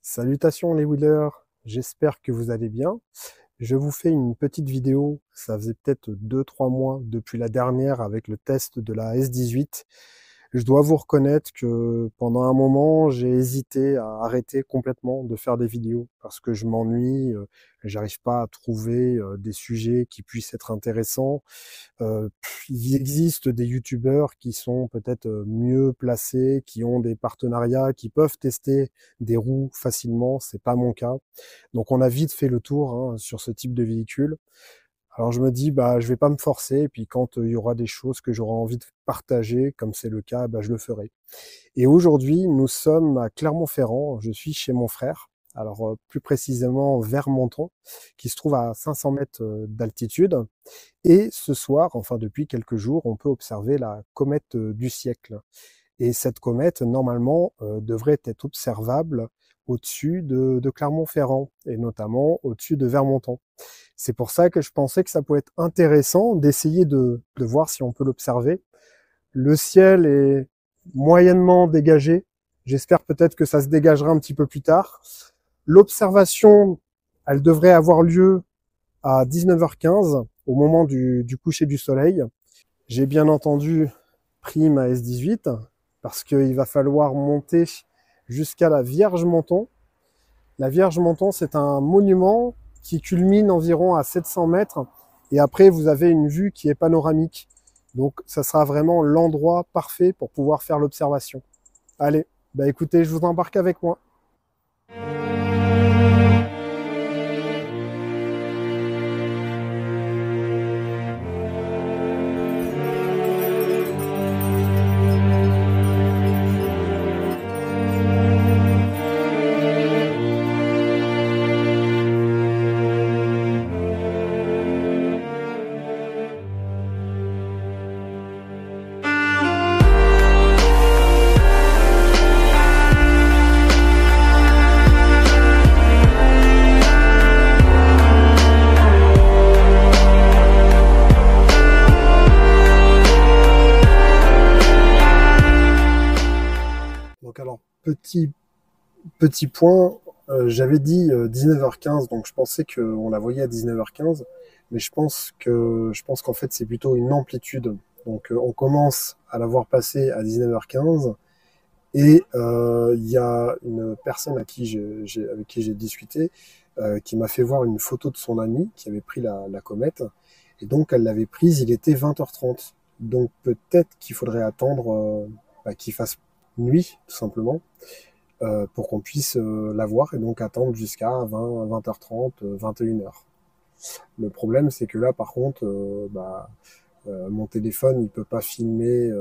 Salutations les wheelers, j'espère que vous allez bien. Je vous fais une petite vidéo, ça faisait peut-être 2-3 mois depuis la dernière avec le test de la S18. Je dois vous reconnaître que pendant un moment, j'ai hésité à arrêter complètement de faire des vidéos parce que je m'ennuie, j'arrive pas à trouver des sujets qui puissent être intéressants. Il existe des youtubeurs qui sont peut-être mieux placés, qui ont des partenariats, qui peuvent tester des roues facilement, c'est pas mon cas. Donc on a vite fait le tour sur ce type de véhicule. Alors je me dis, bah, je vais pas me forcer, et puis quand il y aura des choses que j'aurai envie de partager, comme c'est le cas, bah, je le ferai. Et aujourd'hui, nous sommes à Clermont-Ferrand, je suis chez mon frère, alors plus précisément vers Menton, qui se trouve à 500 mètres d'altitude. Et ce soir, enfin depuis quelques jours, on peut observer la comète du siècle. Et cette comète, normalement, devrait être observable au-dessus de Clermont-Ferrand, et notamment au-dessus de Vermonton. C'est pour ça que je pensais que ça pouvait être intéressant d'essayer de voir si on peut l'observer. Le ciel est moyennement dégagé. J'espère peut-être que ça se dégagera un petit peu plus tard. L'observation, elle devrait avoir lieu à 19h15, au moment du coucher du soleil. J'ai bien entendu pris ma S18, parce qu'il va falloir monter jusqu'à la Vierge Menton. La Vierge Menton, c'est un monument qui culmine environ à 700 mètres, et après vous avez une vue qui est panoramique. Donc ça sera vraiment l'endroit parfait pour pouvoir faire l'observation. Allez, bah écoutez, je vous embarque avec moi. Donc alors, petit point, j'avais dit 19h15, donc je pensais qu'on la voyait à 19h15, mais je pense qu'en fait c'est plutôt une amplitude. Donc on commence à la voir passer à 19h15, et il y a une personne avec qui j'ai discuté, qui m'a fait voir une photo de son ami qui avait pris la comète, et donc elle l'avait prise, il était 20h30. Donc peut-être qu'il faudrait attendre qu'il fasse nuit, tout simplement, pour qu'on puisse la voir, et donc attendre jusqu'à 20h30, 21h. Le problème, c'est que là, par contre, mon téléphone, il peut pas filmer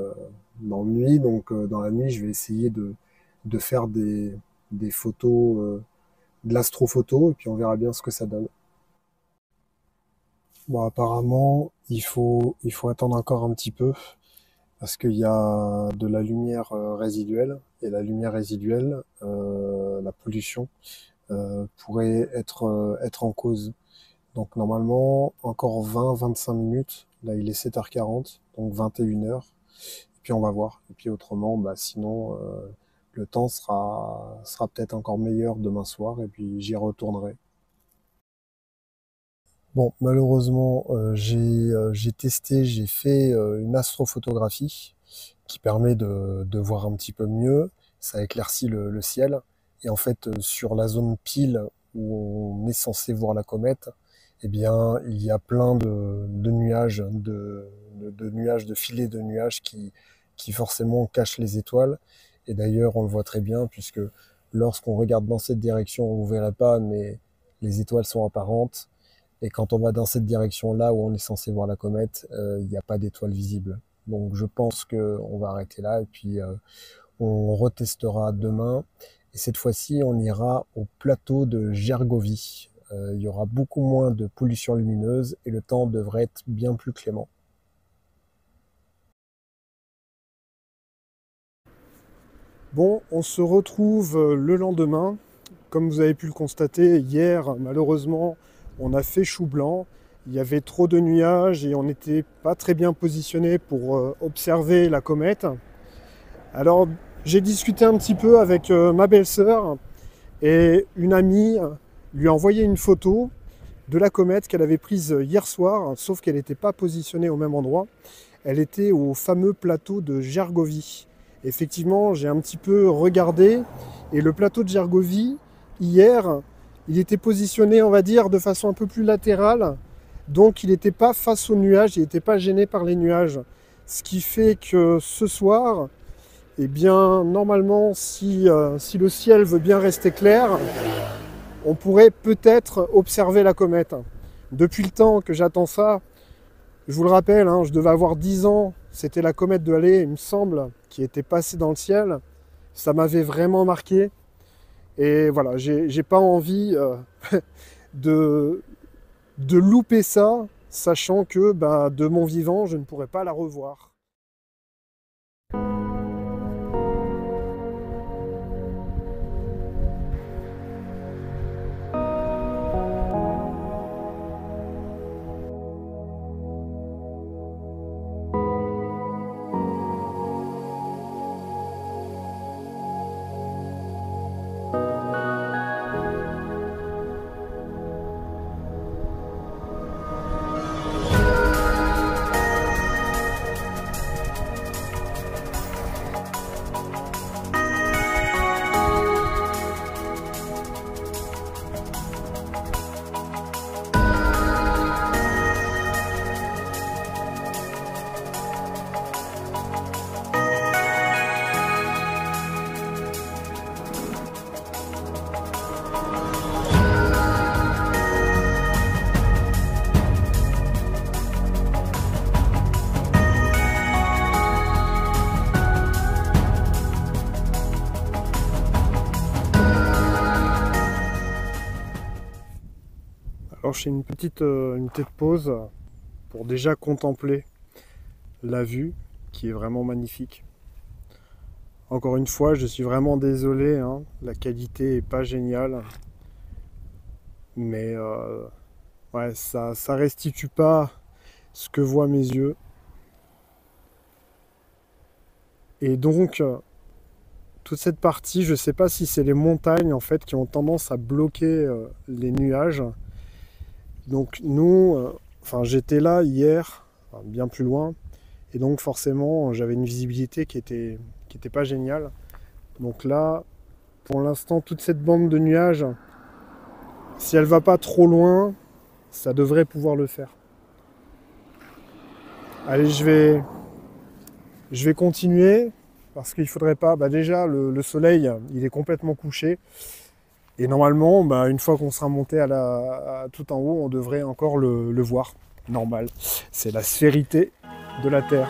dans la nuit, donc dans la nuit, je vais essayer de faire des photos, de l'astrophoto, et puis on verra bien ce que ça donne. Bon, apparemment, il faut attendre encore un petit peu, parce qu'il y a de la lumière résiduelle, et la lumière résiduelle, la pollution, pourrait être en cause. Donc normalement, encore 20-25 minutes, là il est 7h40, donc 21h, et puis on va voir. Et puis autrement, sinon, le temps sera peut-être encore meilleur demain soir, et puis j'y retournerai. Bon, malheureusement, j'ai testé, j'ai fait une astrophotographie qui permet de voir un petit peu mieux. Ça éclaircit le ciel. Et en fait, sur la zone pile où on est censé voir la comète, eh bien, il y a plein de nuages, de nuages, de filets de nuages qui forcément cachent les étoiles. Et d'ailleurs, on le voit très bien, puisque lorsqu'on regarde dans cette direction, on ne verrait pas, mais les étoiles sont apparentes. Et quand on va dans cette direction-là où on est censé voir la comète, il n'y a pas d'étoiles visibles. Donc je pense qu'on va arrêter là, et puis on retestera demain. Et cette fois-ci, on ira au plateau de Gergovie. Il y aura beaucoup moins de pollution lumineuse, et le temps devrait être bien plus clément. Bon, on se retrouve le lendemain. Comme vous avez pu le constater, hier, malheureusement, on a fait chou blanc. Il y avait trop de nuages et on n'était pas très bien positionné pour observer la comète. Alors, j'ai discuté un petit peu avec ma belle-sœur, Et une amie lui a envoyé une photo de la comète qu'elle avait prise hier soir, sauf qu'elle n'était pas positionnée au même endroit. Elle était au fameux plateau de Gergovie. Effectivement, j'ai un petit peu regardé, et le plateau de Gergovie, hier, il était positionné, on va dire, de façon un peu plus latérale, donc il n'était pas face aux nuages, il n'était pas gêné par les nuages. Ce qui fait que ce soir, eh bien, normalement, si le ciel veut bien rester clair, on pourrait peut-être observer la comète. Depuis le temps que j'attends ça, je vous le rappelle, hein, je devais avoir 10 ans, c'était la comète de Halley, il me semble, qui était passée dans le ciel. Ça m'avait vraiment marqué. Et voilà, j'ai pas envie de louper ça, sachant que bah, de mon vivant, je ne pourrais pas la revoir. Alors je fais une petite pause pour déjà contempler la vue qui est vraiment magnifique. Encore une fois, je suis vraiment désolé, hein, la qualité est pas géniale, mais ouais, ça restitue pas ce que voient mes yeux. Et donc, toute cette partie, je sais pas si c'est les montagnes en fait qui ont tendance à bloquer les nuages. Donc nous, enfin j'étais là hier, enfin, bien plus loin, et donc forcément j'avais une visibilité qui était pas géniale. Donc là, pour l'instant, toute cette bande de nuages, si elle va pas trop loin, ça devrait pouvoir le faire. Allez, je vais continuer, parce qu'il faudrait pas, bah déjà le soleil, il est complètement couché. Et normalement, bah, une fois qu'on sera monté tout en haut, on devrait encore le voir. Normal. C'est la sphérité de la Terre.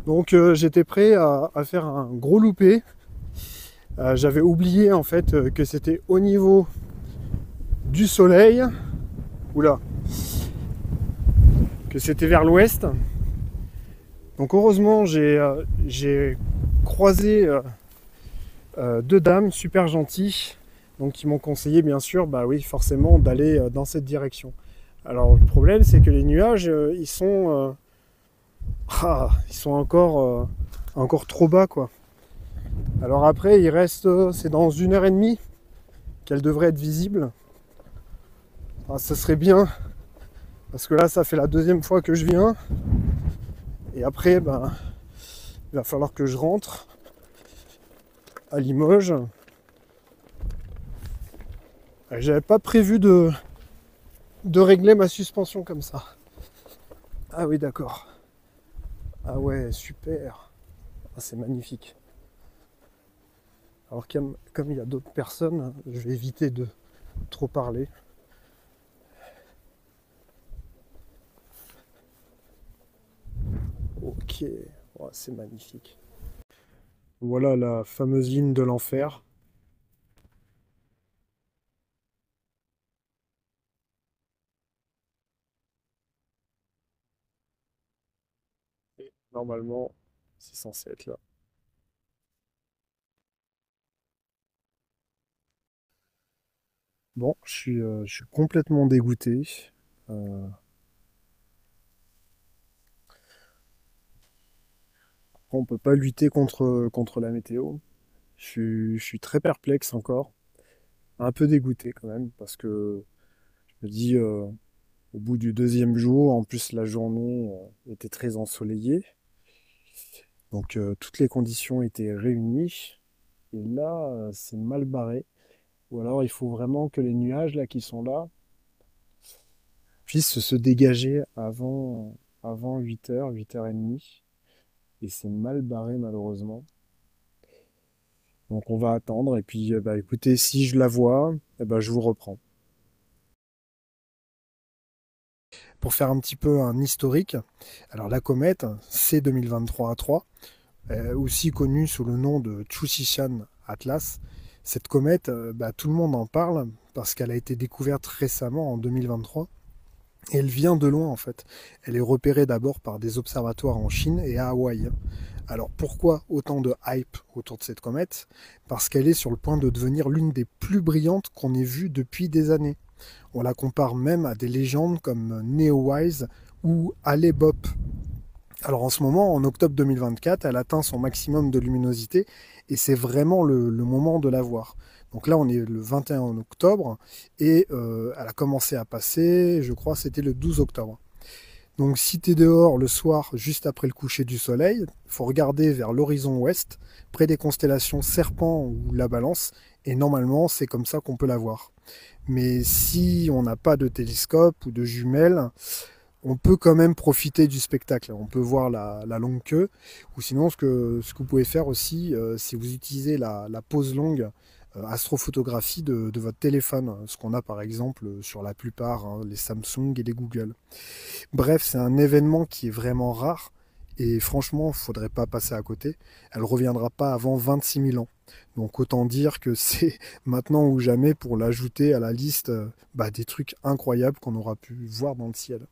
Donc j'étais prêt à faire un gros loupé. J'avais oublié en fait que c'était au niveau du soleil. Oula. Que c'était vers l'ouest. Donc heureusement j'ai croisé deux dames super gentilles. Donc qui m'ont conseillé bien sûr, bah oui forcément, d'aller dans cette direction. Alors le problème c'est que les nuages ils sont encore trop bas quoi. Alors après il reste, c'est dans 1h30 qu'elle devrait être visible. Ça serait bien parce que là ça fait la deuxième fois que je viens et après ben, il va falloir que je rentre à Limoges. J'avais pas prévu de régler ma suspension comme ça. Ah oui d'accord. Ah ouais, super. Ah, c'est magnifique. Alors comme il y a d'autres personnes, je vais éviter de trop parler. Ok, oh, c'est magnifique. Voilà la fameuse ligne de l'enfer. Et normalement, c'est censé être là. Bon, je suis complètement dégoûté. Euh, on peut pas lutter contre la météo. Je suis très perplexe encore. Un peu dégoûté quand même, parce que je me dis, au bout du deuxième jour, en plus la journée était très ensoleillée. Donc toutes les conditions étaient réunies. Et là, c'est mal barré. Ou alors il faut vraiment que les nuages là qui sont là puissent se dégager avant 8h, 8h30. Et c'est mal barré malheureusement. Donc on va attendre. Et puis bah, écoutez, si je la vois, eh ben, je vous reprends. Pour faire un petit peu un historique, alors la comète C2023A3, aussi connue sous le nom de Chushishan Atlas, cette comète, bah, tout le monde en parle parce qu'elle a été découverte récemment en 2023. Et elle vient de loin en fait. Elle est repérée d'abord par des observatoires en Chine et à Hawaï. Alors pourquoi autant de hype autour de cette comète? Parce qu'elle est sur le point de devenir l'une des plus brillantes qu'on ait vues depuis des années. On la compare même à des légendes comme Neowise ou Hale Bopp. Alors en ce moment, en octobre 2024, elle atteint son maximum de luminosité et c'est vraiment le moment de la voir. Donc là, on est le 21 octobre et elle a commencé à passer, je crois, c'était le 12 octobre. Donc si tu es dehors le soir, juste après le coucher du soleil, il faut regarder vers l'horizon ouest, près des constellations Serpent ou la Balance, et normalement, c'est comme ça qu'on peut la voir. Mais si on n'a pas de télescope ou de jumelles, on peut quand même profiter du spectacle. On peut voir la longue queue, ou sinon ce que vous pouvez faire aussi, c'est vous utilisez la pause longue astrophotographie de votre téléphone, ce qu'on a par exemple sur la plupart, hein, les Samsung et les Google. Bref, c'est un événement qui est vraiment rare, et franchement, il ne faudrait pas passer à côté. Elle ne reviendra pas avant 26 000 ans. Donc autant dire que c'est maintenant ou jamais pour l'ajouter à la liste bah, des trucs incroyables qu'on aura pu voir dans le ciel.